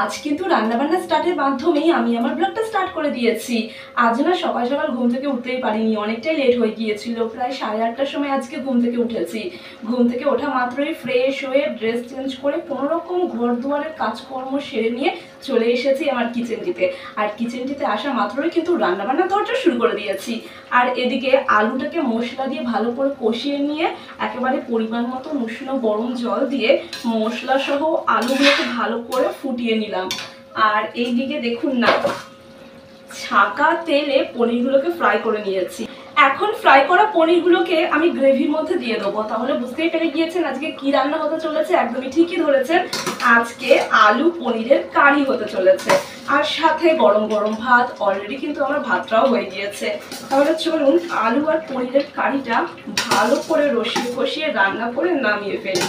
আজ কিন্তু রান্নাবান্না স্টার্টের মাধ্যমেই আমি আমার ব্লগটা স্টার্ট করে দিয়েছি। আজ না সকাল সকাল ঘুম থেকে উঠতেই পারিনি, অনেকটাই লেট হয়ে গিয়েছিল। প্রায় 8:30টার সময় আজকে ঘুম থেকে উঠেছি। ঘুম থেকে ওঠা মাত্রই ফ্রেশ হয়ে ড্রেস চেঞ্জ করে কোনোরকম ঘর দুয়ারের কাজকর্ম সেরে নিয়ে চলে এসেছি আমার কিচেনটিতে। আর কিচেনটিতে আসা মাত্রই কিন্তু রান্নাবান্না দরজা শুরু করে দিয়েছি। আর এদিকে আলুটাকে মশলা দিয়ে ভালো করে কষিয়ে নিয়ে একেবারে পরিমাণ মতো উষ্ণ গরম জল দিয়ে মশলা সহ আলুগুলোকে ভালো করে ফুটিয়ে নিলাম। আর এইদিকে দেখুন না, ছাঁকা তেলে পনিরগুলোকে ফ্রাই করে নিয়েছি। এখন ফ্রাই করা পনিরগুলোকে আমি গ্রেভির মধ্যে দিয়ে দেবো। তাহলে বুঝতেই পেরে গিয়েছেন আজকে কি রান্না হতে চলেছে। একদমই ঠিকই ধরেছেন, আজকে আলু পনিরের কারি হতে চলেছে। আর সাথে গরম গরম ভাত। অলরেডি কিন্তু আমার ভাতটাও হয়ে গিয়েছে। তাহলে চলুন আলু আর পনিরের কারিটা ভালো করে রসিয়ে কষিয়ে রান্না করে নামিয়ে ফেলি।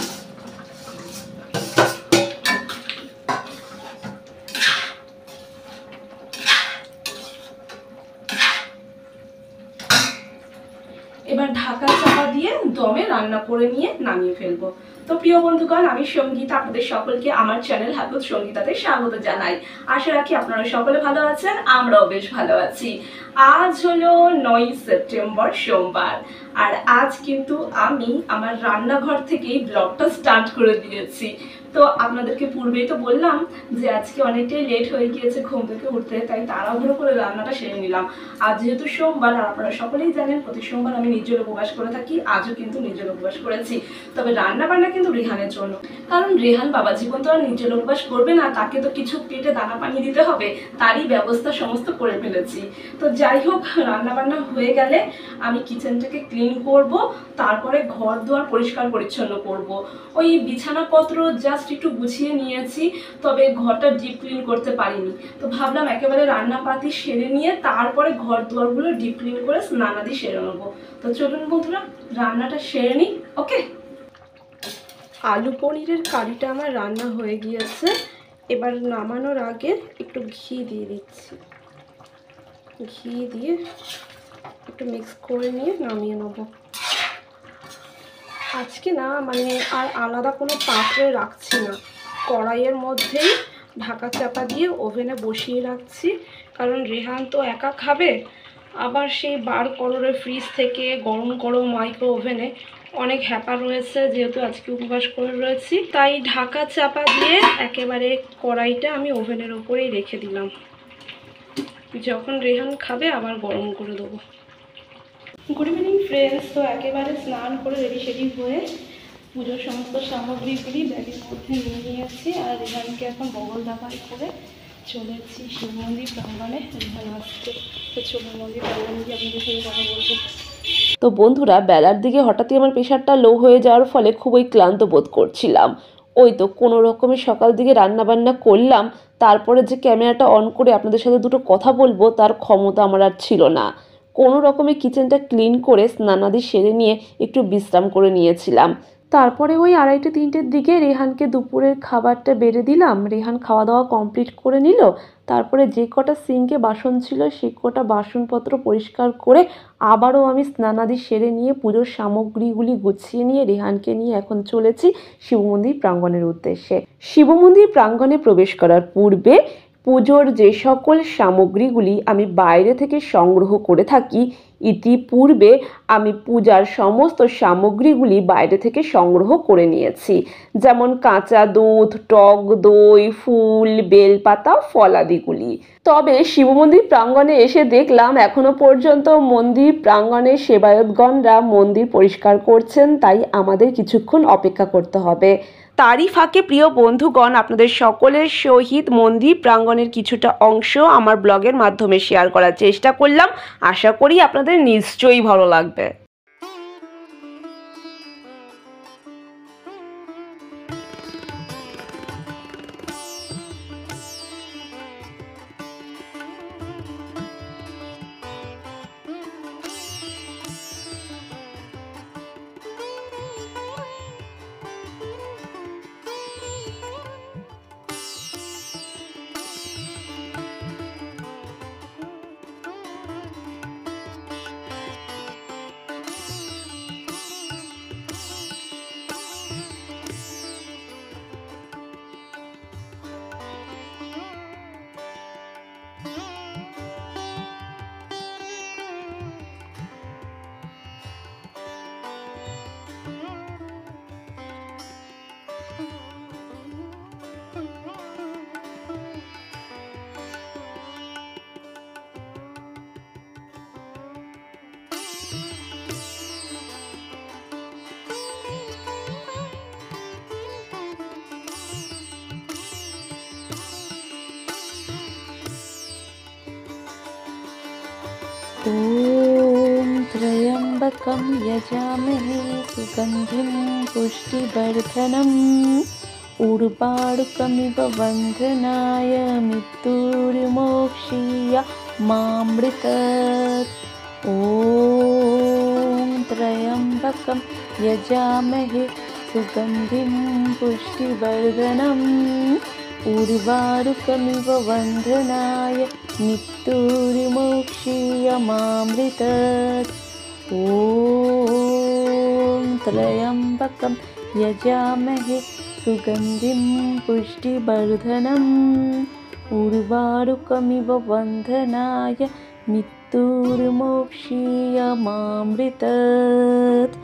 এবার ঢাকা চাপা দিয়ে দমে রান্না করে নিয়ে নামিয়ে ফেলবো। তো প্রিয় বন্ধুগণ, আমি সঙ্গীতা, আপনাদের সকলকে আমার চ্যানেল হাকুত সঙ্গীতাতে স্বাগত জানাই। আশা রাখি আপনারা সকলে ভালো আছেন, আমরাও বেশ ভালো আছি। আজ হলো 9 সেপ্টেম্বর সোমবার। আর আজ কিন্তু আমি আমার রান্নাঘর থেকেই ব্লগটা স্টার্ট করে দিয়েছি। তো আপনাদেরকে পূর্বেই তো বললাম যে আজকে অনেকটাই লেট হয়ে গিয়েছে ঘুম থেকে উঠতে, তাই তাড়াহুড়ো করে রান্নাটা সেরে নিলাম। আজ যেহেতু সোমবার, আর আপনারা সকলেই জানেন প্রতি সোমবার আমি নির্জল উপবাস করে থাকি। আজও কিন্তু নির্জল উপবাস করেছি। তবে রান্না বান্না কিন্তু রেহানের জন্য, কারণ রেহান বাবা জীবন তো আর নির্জল উপবাস করবে না, তাকে তো কিছু পেটে দানা পানি দিতে হবে, তারই ব্যবস্থা সমস্ত করে ফেলেছি। তো যাই হোক, রান্না বান্না হয়ে গেলে আমি কিচেনটাকে ক্লিন করব, তারপরে ঘর দুয়ার পরিষ্কার পরিচ্ছন্ন করব। ওই বিছানাপত্র জাস্ট একটু গুছিয়ে নিয়েছি, তবে ঘরটা ডিপ ক্লিন করতে পারিনি। তো ভাবলাম একেবারে রান্নাপাতি সেরে নিয়ে তারপরে ঘর দুয়ারগুলো ডিপ ক্লিন করে স্নানাদি সেরে নেবো। তো চলুন বন্ধুরা, রান্নাটা সেরে নিই। ওকে, আলু পনিরের কারিটা আমার রান্না হয়ে গিয়েছে। এবার নামানোর আগে একটু ঘি দিয়ে দিচ্ছি। ঘি দিয়ে একটু মিক্স করে নিয়ে নামিয়ে নেব। আজকে না আর আলাদা কোনো পাত্রে রাখছি না, কড়াইয়ের মধ্যেই ঢাকা চাপা দিয়ে ওভেনে বসিয়ে রাখছি। কারণ রেহান তো একা খাবে, আবার সেই বার করোরে ফ্রিজ থেকে গরম গরম মাইক্রো ওভেনে অনেক হ্যাপা রয়েছে, যেহেতু আজকে উপবাস করে রয়েছি, তাই ঢাকা চাপা দিয়ে একেবারে কড়াইটা আমি ওভেনের ওপরেই রেখে দিলাম। যখন রেহান খাবে আবার গরম করে দেবো। Good evening friends. তো একেবারে স্নান করে রেডি সেডি হয়ে পুজোর সমস্ত সামগ্রীগুলি ব্যাগের মধ্যে নিয়ে নিয়েছি। আর রেহানকে এখন বগল দাবাই করে চলেছি শিব মন্দির প্রাঙ্গণে। রেহান আসছে, তো চলুন মন্দির প্রাঙ্গণে গিয়ে আপনাদের সঙ্গে কথা বলবো। তো বন্ধুরা, বেলার দিকে হঠাৎই আমার প্রেশারটা লো হয়ে যাওয়ার ফলে খুবই ক্লান্ত বোধ করছিলাম। ওই তো কোনো রকমের সকাল দিকে রান্নাবান্না করলাম, তারপরে যে ক্যামেরাটা অন করে আপনাদের সাথে দুটো কথা বলবো তার ক্ষমতা আমার আর ছিল না। কোনো রকমে কিচেনটা ক্লিন করে স্নানাদি সেরে নিয়ে একটু বিশ্রাম করে নিয়েছিলাম। তারপরে ওই 2:30-3টের দিকে রেহানকে দুপুরের খাবারটা বেড়ে দিলাম। রেহান খাওয়া দাওয়া কমপ্লিট করে নিল। তারপরে যে কটা সিঙ্কে বাসন ছিল সেই কটা বাসনপত্র পরিষ্কার করে আবারও আমি স্নানাদি সেরে নিয়ে পুজোর সামগ্রীগুলি গুছিয়ে নিয়ে রেহানকে নিয়ে এখন চলেছি শিব মন্দির প্রাঙ্গণের উদ্দেশ্যে। শিব মন্দির প্রাঙ্গণে প্রবেশ করার পূর্বে পুজোর যে সকল সামগ্রীগুলি আমি বাইরে থেকে সংগ্রহ করে থাকি, ইতিপূর্বে আমি পূজার সমস্ত সামগ্রীগুলি বাইরে থেকে সংগ্রহ করে নিয়েছি। যেমন কাঁচা দুধ, টক দই, ফুল, বেলপাতা, ফলাদিগুলি। তবে শিব মন্দির প্রাঙ্গণে এসে দেখলাম এখনো পর্যন্ত মন্দির প্রাঙ্গণে সেবায়তগণরা মন্দির পরিষ্কার করছেন, তাই আমাদের কিছুক্ষণ অপেক্ষা করতে হবে। তারই ফাঁকে প্রিয় বন্ধুগণ, আপনাদের সকলের সহিত মন্দির প্রাঙ্গণের কিছুটা অংশ আমার ব্লগের মাধ্যমে শেয়ার করার চেষ্টা করলাম। আশা করি আপনাদের নিশ্চয়ই ভালো লাগবে। ॐ त्र्यम्बकं यजामहे सुगन्धिं पुष्टिवर्धनम् उर्वारुकमिव बन्धनाय मृत्युर्मोक्षीय मामृतात्। ॐ त्र्यम्बकं यजामहे सुगन्धिं पुष्टिवर्धनम् उर्वारुकमिव बन्धनाय मृत्युर्मोक्षीय मामृतात्। ॐ त्र्यम्बकं यजामहे सुगन्धिं पुष्टिवर्धनम् उर्वारुकमिव बन्धनाय मृत्युर्मोक्षीय मामृतात्।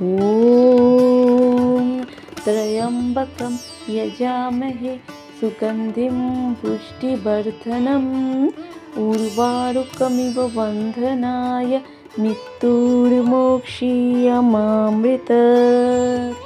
ॐ त्र्यम्बकं यजामहे सुगन्धिं पुष्टिवर्धनम् उर्वारुकमिव बन्धनाय मृत्युर्मोक्षीय मामृतात्।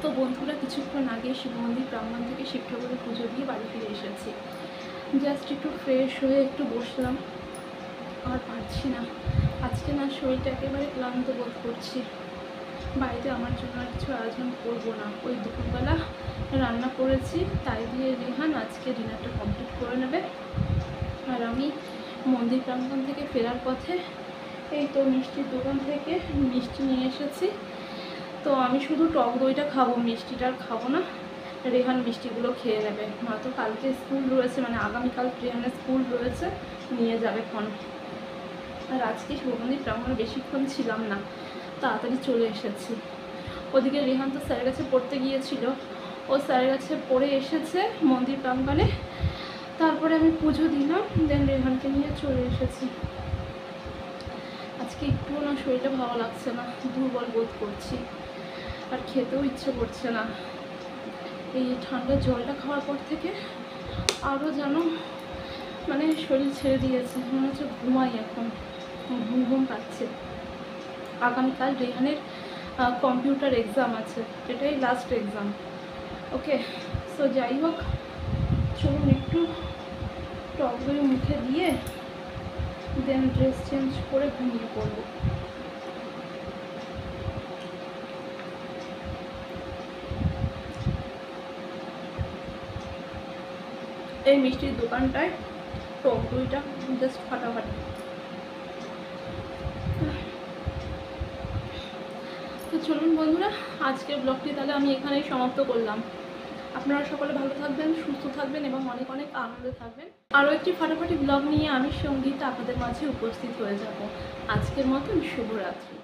তো বন্ধুরা, কিছুক্ষণ আগে শিব মন্দির প্রাঙ্গণ থেকে শিব ঠাকুরের পুজো দিয়ে বাড়ি ফিরে এসেছি। জাস্ট একটু ফ্রেশ হয়ে একটু বসলাম, আর পারছি না। আজকে না, শরীরটা একেবারে ক্লান্ত বোধ করছি। বাড়িতে আমার জন্য আর কিছু আয়োজন করব না। ওই দুপুরবেলা রান্না করেছি, তাই দিয়ে রেহান আজকে ডিনারটা কমপ্লিট করে নেবে। আর আমি মন্দির প্রাঙ্গণ থেকে ফেরার পথে এই তো মিষ্টির দোকান থেকে মিষ্টি নিয়ে এসেছি। তো আমি শুধু টক দইটা খাবো, মিষ্টিটা আর খাবো না। রেহান মিষ্টিগুলো খেয়ে নেবে, নয়তো কালকে স্কুল রয়েছে, মানে আগামীকাল রেহানের স্কুল রয়েছে, নিয়ে যাবে ক্ষণ। আর আজকে শিব মন্দির প্রাঙ্গণে বেশিক্ষণ ছিলাম না, তাড়াতাড়ি চলে এসেছি। ওদিকে রেহান তো স্যারের কাছে পড়তে গিয়েছিল, ও স্যারের কাছে পড়ে এসেছে মন্দির প্রাঙ্গণে। তারপরে আমি পুজো দিলাম, দেন রেহানকে নিয়ে চলে এসেছি। আজকে একটুও না শরীরটা ভালো লাগছে না, দুর্বল বোধ করছি, আর খেতেও ইচ্ছে করছে না। এই ঠান্ডা জলটা খাওয়ার পর থেকে আরও যেন মানে শরীর ছেড়ে দিয়েছে, মনে হচ্ছে ঘুমাই এখন, ঘুম ঘুম পাচ্ছে। আগামীকাল রেহানের কম্পিউটার এক্সাম আছে, এটাই লাস্ট এক্সাম। ওকে, সো যাই হোক, চলুন একটু টক দই মুখে দিয়ে দেন ড্রেস চেঞ্জ করে ঘুমিয়ে পড়বো। এই মিষ্টির দোকানটায় টক দইটা জাস্ট ফাটাফাটি। তো চলুন বন্ধুরা, আজকের ব্লগটি তাহলে আমি এখানেই সমাপ্ত করলাম। আপনারা সকলে ভালো থাকবেন, সুস্থ থাকবেন এবং অনেক অনেক আনন্দে থাকবেন। আরও একটি ফাটাফাটি ব্লগ নিয়ে আমি সঙ্গীতা আপনাদের মাঝে উপস্থিত হয়ে যাব। আজকের মতন শুভরাত্রি।